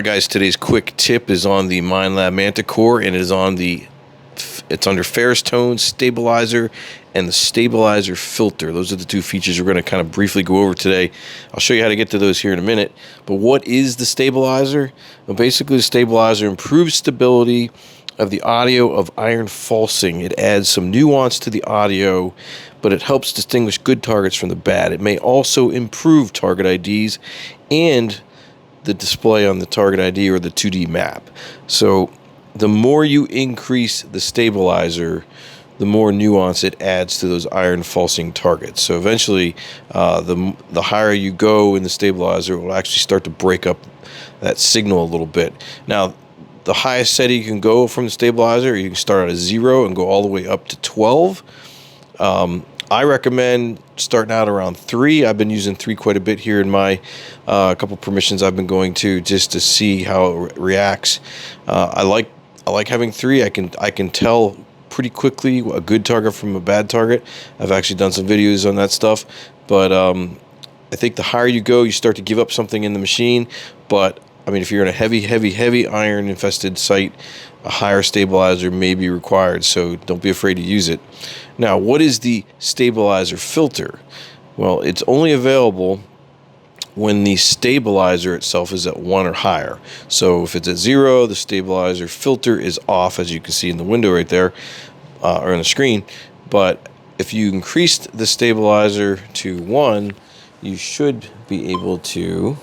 guys, today's quick tip is on the Minelab Manticore, and it is on it's under Ferrous Tone, Stabilizer, and the Stabilizer Filter. Those are the two features we're going to kind of briefly go over today. I'll show you how to get to those here in a minute. But what is the stabilizer? Well, basically the stabilizer improves stability of the audio of iron falsing. It adds some nuance to the audio, but it helps distinguish good targets from the bad. It may also improve target IDs and the display on the target ID or the 2D map. So the more you increase the stabilizer, the more nuance it adds to those iron falsing targets. So eventually, the higher you go in the stabilizer, it will actually start to break up that signal a little bit. Now, the highest setting you can go from the stabilizer, you can start at a 0 and go all the way up to 12. I recommend starting out around 3. I've been using 3 quite a bit here in my couple permissions I've been going to, just to see how it reacts. I like having 3. I can tell pretty quickly a good target from a bad target. I've actually done some videos on that stuff, but I think the higher you go, you start to give up something in the machine. But I mean, if you're in a heavy iron infested site, a higher stabilizer may be required, so don't be afraid to use it. Now, what is the stabilizer filter? Well, it's only available when the stabilizer itself is at 1 or higher. So if it's at 0, the stabilizer filter is off, as you can see in the window right there, or on the screen. But if you increased the stabilizer to 1, you should be able to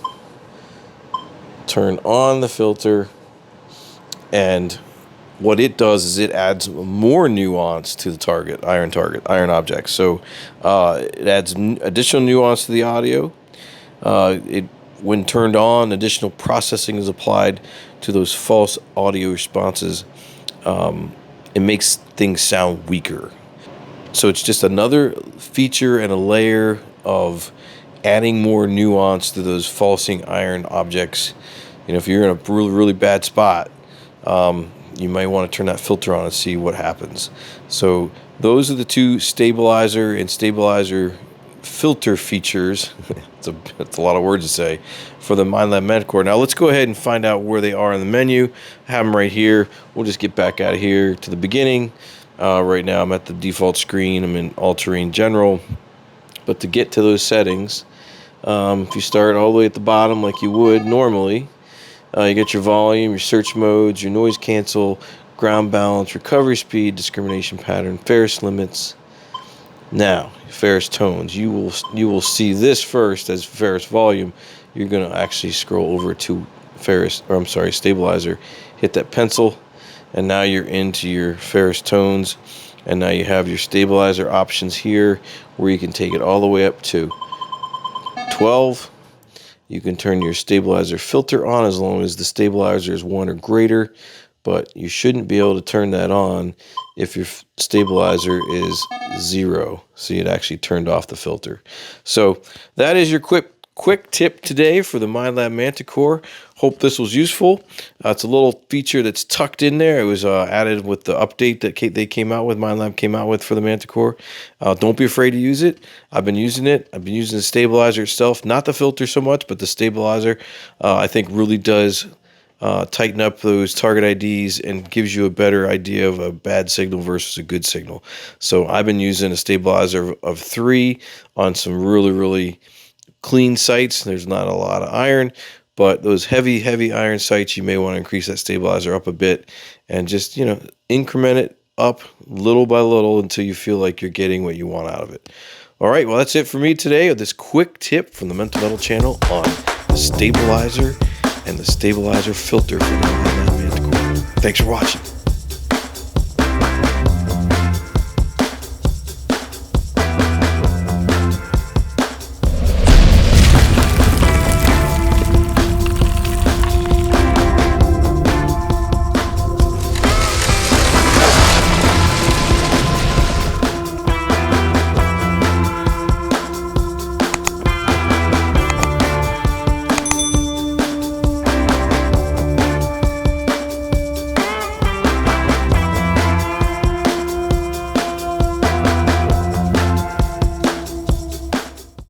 turn on the filter, and what it does is it adds more nuance to the iron object. So it adds additional nuance to the audio. When turned on, additional processing is applied to those false audio responses. It makes things sound weaker. So it's just another feature and a layer of adding more nuance to those falsing iron objects. You know, if you're in a really bad spot, you might want to turn that filter on and see what happens. So those are the two stabilizer and stabilizer filter features. It's a lot of words to say for the Minelab Manticore. Now let's go ahead and find out where they are in the menu. I have them right here. We'll just get back out of here to the beginning. Right now I'm at the default screen. I'm in All-Terrain General. But to get to those settings, if you start all the way at the bottom like you would normally, you get your volume, your search modes, your noise cancel, ground balance, recovery speed, discrimination pattern, Ferrous limits. Now, Ferrous tones. You will see this first as Ferrous volume. You're going to actually scroll over to stabilizer, hit that pencil, and now you're into your Ferrous tones. And now you have your stabilizer options here, where you can take it all the way up to 12. You can turn your stabilizer filter on as long as the stabilizer is 1 or greater, but you shouldn't be able to turn that on if your stabilizer is 0. So you'd actually turned off the filter. So that is your quick tip today for the Minelab Manticore. Hope this was useful. It's a little feature that's tucked in there. It was added with the update that Minelab came out with for the Manticore. Don't be afraid to use it. I've been using it. I've been using the stabilizer itself, not the filter so much, but the stabilizer I think really does tighten up those target IDs and gives you a better idea of a bad signal versus a good signal. So I've been using a stabilizer of 3 on some really clean sites. There's not a lot of iron, but those heavy iron sites, you may want to increase that stabilizer up a bit and just, increment it up little by little until you feel like you're getting what you want out of it. All right, well, that's it for me today with this quick tip from the Mental Metal channel on the stabilizer and the stabilizer filter for the Minelab Manticore. Thanks for watching.